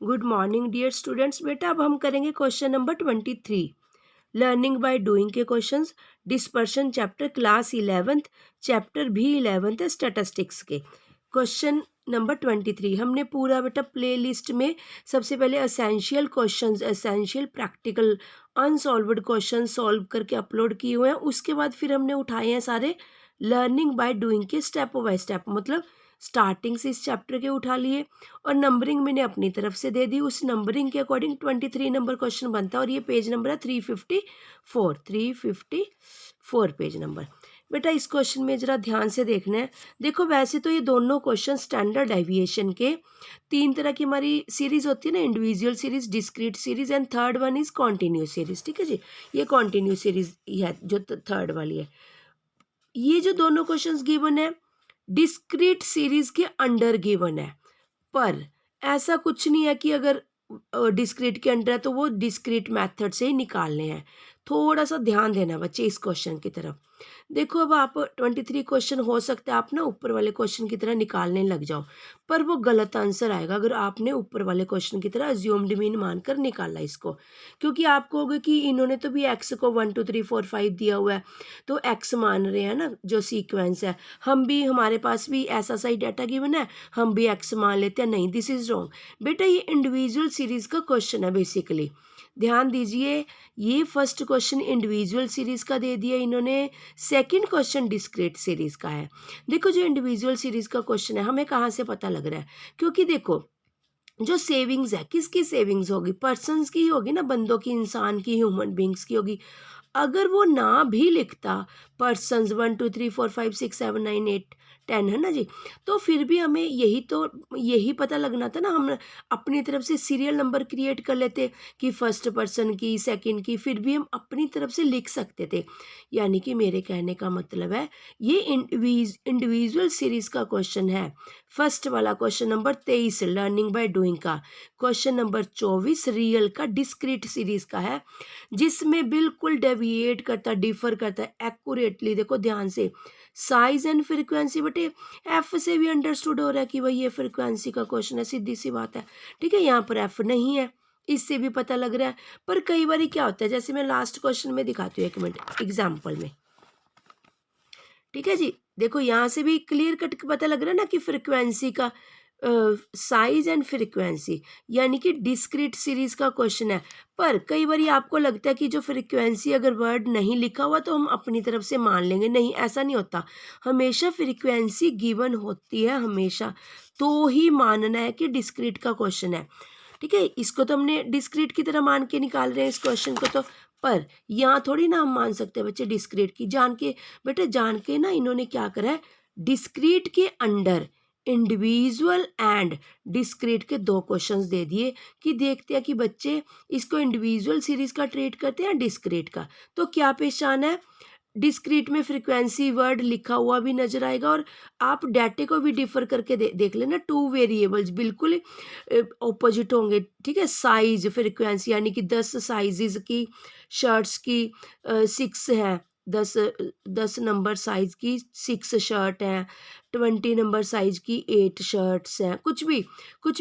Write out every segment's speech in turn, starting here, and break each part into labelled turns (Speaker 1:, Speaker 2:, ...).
Speaker 1: Good morning dear students. बेटा अब हम करेंगे question number 23, learning by doing के questions. Dispersion chapter class 11th, chapter भी 11th है स्टैटिस्टिक्स के। क्वेश्चन नंबर 23 हमने पूरा बेटा प्ले लिस्ट में सबसे पहले essential questions, essential practical unsolved question solve करके अपलोड किए हुए हैं। उसके बाद फिर हमने उठाए हैं सारे लर्निंग बाय डूइंग के स्टेप बाय स्टेप, मतलब स्टार्टिंग से इस चैप्टर के उठा लिए और नंबरिंग मैंने अपनी तरफ से दे दी। उस नंबरिंग के अकॉर्डिंग 23 नंबर क्वेश्चन बनता है और ये पेज नंबर है 354 पेज नंबर। बेटा इस क्वेश्चन में जरा ध्यान से देखना है। देखो वैसे तो ये दोनों क्वेश्चन स्टैंडर्ड डेविएशन के, तीन तरह की हमारी सीरीज होती है ना, individual series, discrete series and third one is continuous series. ठीक है जी, ये कॉन्टिन्यूस सीरीज है जो थर्ड वाली है। ये जो दोनों क्वेश्चंस गिवन है डिस्क्रीट सीरीज के अंडर गिवन है, पर ऐसा कुछ नहीं है कि अगर डिस्क्रीट के अंडर है तो वो डिस्क्रीट मेथड से ही निकालने हैं। थोड़ा सा ध्यान देना बच्चे इस क्वेश्चन की तरफ। देखो अब आप 23 क्वेश्चन हो सकता है आप ना ऊपर वाले क्वेश्चन की तरह निकालने लग जाओ, पर वो गलत आंसर आएगा अगर आपने ऊपर वाले क्वेश्चन की तरह अज्यूम्ड मीन मानकर निकाला इसको। क्योंकि आप कहोगे कि इन्होंने तो भी एक्स को 1 2 3 4 5 दिया हुआ है तो एक्स मान रहे हैं ना जो सीक्वेंस है, हम भी हमारे पास भी ऐसा सही डाटा गिवन है, हम भी एक्स मान लेते हैं। नहीं, दिस इज रॉन्ग बेटा, ये इंडिविजुअल सीरीज का क्वेश्चन है बेसिकली। ध्यान दीजिए, ये फर्स्ट क्वेश्चन इंडिविजुअल सीरीज का दे दिया इन्होंने, सेकंड क्वेश्चन डिस्क्रीट सीरीज का है। देखो जो इंडिविजुअल सीरीज का क्वेश्चन है हमें कहाँ से पता लग रहा है, क्योंकि देखो जो सेविंग्स है किसकी सेविंग्स होगी, पर्सन्स की होगी ना, बंदों की, इंसान की, ह्यूमन बींग्स की होगी। अगर वो ना भी लिखता पर्सन्स 1 2 3 4 5 6 7 9 8 10 है ना जी, तो फिर भी हमें यही पता लगना था ना, हम अपनी तरफ से सीरियल नंबर क्रिएट कर लेते कि फर्स्ट पर्सन की, सेकंड की, फिर भी हम अपनी तरफ से लिख सकते थे। यानी कि मेरे कहने का मतलब है ये इंडिविजुअल सीरीज का क्वेश्चन है। फर्स्ट वाला question number 23 learning by doing का, क्वेश्चन नंबर 24 रियल का डिस्क्रीट सीरीज का है, जिसमें बिल्कुल डेविएट करता, डिफर करता है एक्यूरेटली। देखो ध्यान से, साइज एंड फ्रीक्वेंसी बेटे एफ से भी अंडरस्टूड हो रहा है कि भाई ये फ्रीक्वेंसी का क्वेश्चन है, सीधी सी बात है। ठीक है, यहाँ पर एफ नहीं है, इससे भी पता लग रहा है। पर कई बार क्या होता है, जैसे मैं लास्ट क्वेश्चन में दिखाती हूँ, एक मिनट एग्जाम्पल में। ठीक है जी, देखो यहाँ से भी क्लियर कट पता लग रहा है ना कि फ्रिक्वेंसी का साइज एंड फ्रिक्वेंसी, यानी कि डिस्क्रीट सीरीज का क्वेश्चन है। पर कई बार आपको लगता है कि जो फ्रिक्वेंसी अगर वर्ड नहीं लिखा हुआ तो हम अपनी तरफ से मान लेंगे, नहीं ऐसा नहीं होता। हमेशा फ्रिक्वेंसी गिवन होती है हमेशा, तो ही मानना है कि डिस्क्रीट का क्वेश्चन है। ठीक है, इसको तो हमने डिस्क्रीट की तरह मान के निकाल रहे हैं इस क्वेश्चन को, तो पर यहाँ थोड़ी ना हम मान सकते बच्चे डिस्क्रीट की, जान के बेटे, जान के ना इन्होंने क्या करा है, डिस्क्रीट के अंडर इंडिविजुअल एंड डिस्क्रीट के दो क्वेश्चंस दे दिए कि देखते हैं कि बच्चे इसको इंडिविजुअल सीरीज का ट्रीट करते हैं डिस्क्रीट का। तो क्या पहचान है, डिस्क्रीट में फ्रीक्वेंसी वर्ड लिखा हुआ भी नजर आएगा और आप डाटे को भी डिफर करके देख लेना, टू वेरिएबल्स बिल्कुल ऑपोजिट होंगे। ठीक है, साइज फ्रीक्वेंसी यानी कि 10 साइजेस की शर्ट्स की 6 हैं, 10 नंबर साइज की 6 शर्ट हैं, 20 नंबर साइज की 8 शर्ट्स हैं, कुछ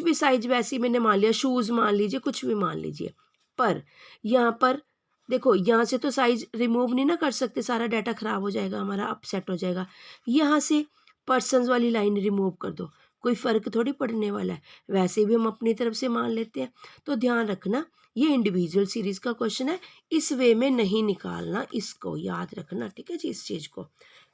Speaker 1: भी साइज वैसी मैंने मान लिया, शूज़ मान लीजिए, कुछ भी मान लीजिए। पर यहाँ पर देखो, यहाँ से तो साइज रिमूव नहीं ना कर सकते, सारा डाटा खराब हो जाएगा हमारा, अपसेट हो जाएगा। यहाँ से पर्सन्स वाली लाइन रिमूव कर दो, कोई फ़र्क थोड़ी पड़ने वाला है, वैसे भी हम अपनी तरफ से मान लेते हैं। तो ध्यान रखना ये इंडिविजुअल सीरीज का क्वेश्चन है, इस वे में नहीं निकालना, इसको याद रखना। ठीक है जी, इस चीज़ को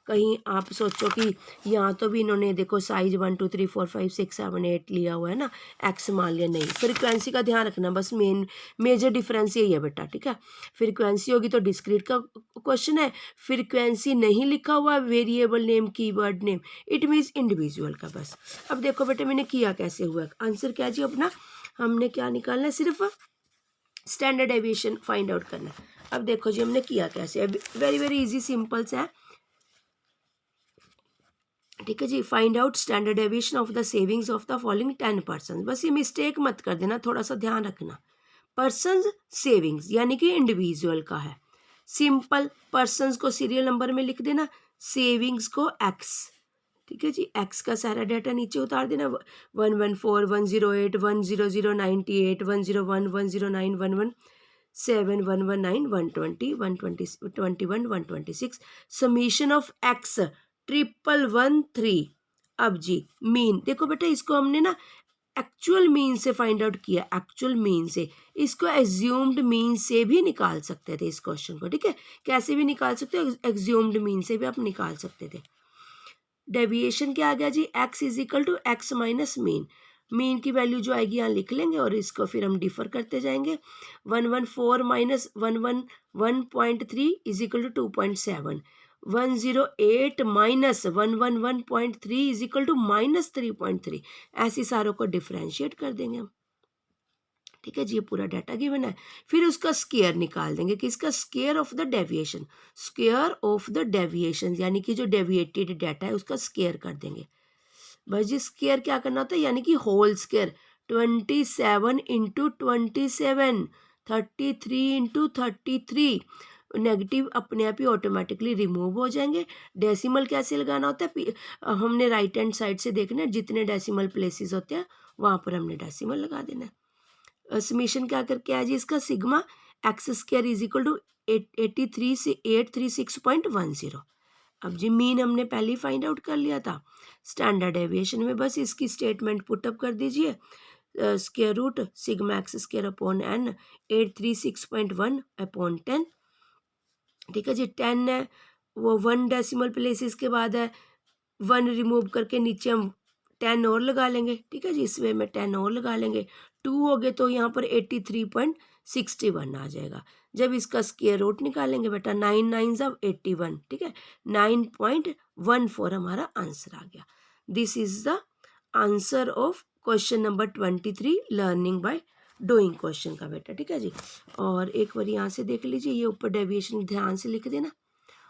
Speaker 1: कहीं आप सोचो कि यहाँ तो भी इन्होंने देखो साइज 1 2 3 4 5 6 7 8 लिया हुआ है ना, एक्स मान लिया, नहीं, फ्रीक्वेंसी का ध्यान रखना, बस मेजर डिफरेंस यही है बेटा। ठीक है, फ्रीक्वेंसी होगी तो डिस्क्रीट का क्वेश्चन है, फ्रीक्वेंसी नहीं लिखा हुआ variable name, keyword name, it means individual का। बस अब देखो बेटे मैंने किया कैसे हुआ, आंसर क्या जी अपना, हमने क्या निकालना है, सिर्फ स्टैंडर्ड डेविएशन फाइंड आउट करना है। अब देखो जी हमने किया कैसे, वेरी वेरी इजी सिंपल सा है। ठीक है जी, find out standard deviation of the savings of the following 10 person. बस ये मिस्टेक मत कर देना, थोड़ा सा ध्यान रखना। पर्सन सेविंग्स यानी कि इंडिविजुअल का है, सिंपल पर्सन्स को सीरियल नंबर में लिख देना, सेविंग्स को एक्स, ठीक है जी। एक्स का सारा डाटा नीचे उतार देना, 114 108 100 98 101 109 117 119 120 121 126 समीशन ऑफ एक्स 1113। अब जी मीन देखो बेटा, इसको हमने ना एक्चुअल मीन से फाइंड आउट किया, एक्चुअल मीन से। इसको एज्यूम्ड मीन से भी निकाल सकते थे इस क्वेश्चन को, ठीक है। कैसे भी निकाल सकते हो, एज्यूम्ड मीन से भी आप निकाल सकते थे। डेविएशन क्या आ गया जी, x is equal to x minus mean. Mean की वैल्यू जो आएगी यहाँ लिख लेंगे और इसको फिर हम डिफर करते जाएंगे। 114 minus 111.3 is equal to 2.7। 108 minus 111.3 is equal to minus 3.3। ऐसी सारों को डिफरेंशिएट कर देंगे हम, ठीक है जी। ये पूरा डाटा गिवन है। फिर उसका स्केयर निकाल देंगे, किसका, square of the deviation, square of the deviation यानी कि जो डेविएटेड डाटा है उसका स्केयर कर देंगे। बस जी स्केयर क्या करना होता है, यानी कि whole square. 27 into 27, 33 into 33। Negative अपने आप ही ऑटोमेटिकली रिमूव हो जाएंगे। डेसिमल कैसे लगाना होता है, हमने राइट हैंड साइड से देखना है, जितने डेसिमल प्लेसेस होते हैं वहाँ पर हमने डेसिमल लगा देना है। समीशन क्या करके आया जी इसका, sigma X square is equal to 836.10। अब जी मीन हमने पहले ही फाइंड आउट कर लिया था। स्टैंडर्ड डेविएशन में बस इसकी स्टेटमेंट पुटअप कर दीजिए, square root sigma X square upon n 836.1 upon 10, ठीक है जी। 10 है वो 1 डेसिमल प्लेसेस के बाद है, 1 रिमूव करके नीचे हम 10 और लगा लेंगे, ठीक है जी। इस वे में 10 और लगा लेंगे, 2 हो गए तो यहाँ पर 83.61 आ जाएगा। जब इसका स्क्वायर रूट निकालेंगे बेटा 9 9 अब 81, ठीक है। 9.14 हमारा आंसर आ गया। This is the answer of question number 23 learning by doing question का बेटा, ठीक है जी। और एक बार यहाँ से देख लीजिए, ये ऊपर डेविएशन ध्यान से लिख देना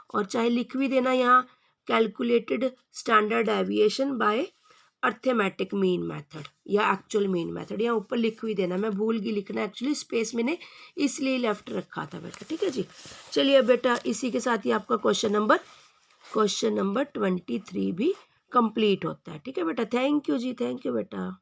Speaker 1: और चाहे लिख भी देना यहाँ calculated standard deviation by arithmetic mean method या एक्चुअल मीन मेथड, यहाँ ऊपर लिख भी देना। मैं भूल गई लिखना, एक्चुअली स्पेस मैंने इसलिए लेफ्ट रखा था बेटा, ठीक है जी। चलिए बेटा इसी के साथ ही आपका क्वेश्चन नंबर 23 भी कंप्लीट होता है, ठीक है बेटा। थैंक यू जी, थैंक यू बेटा।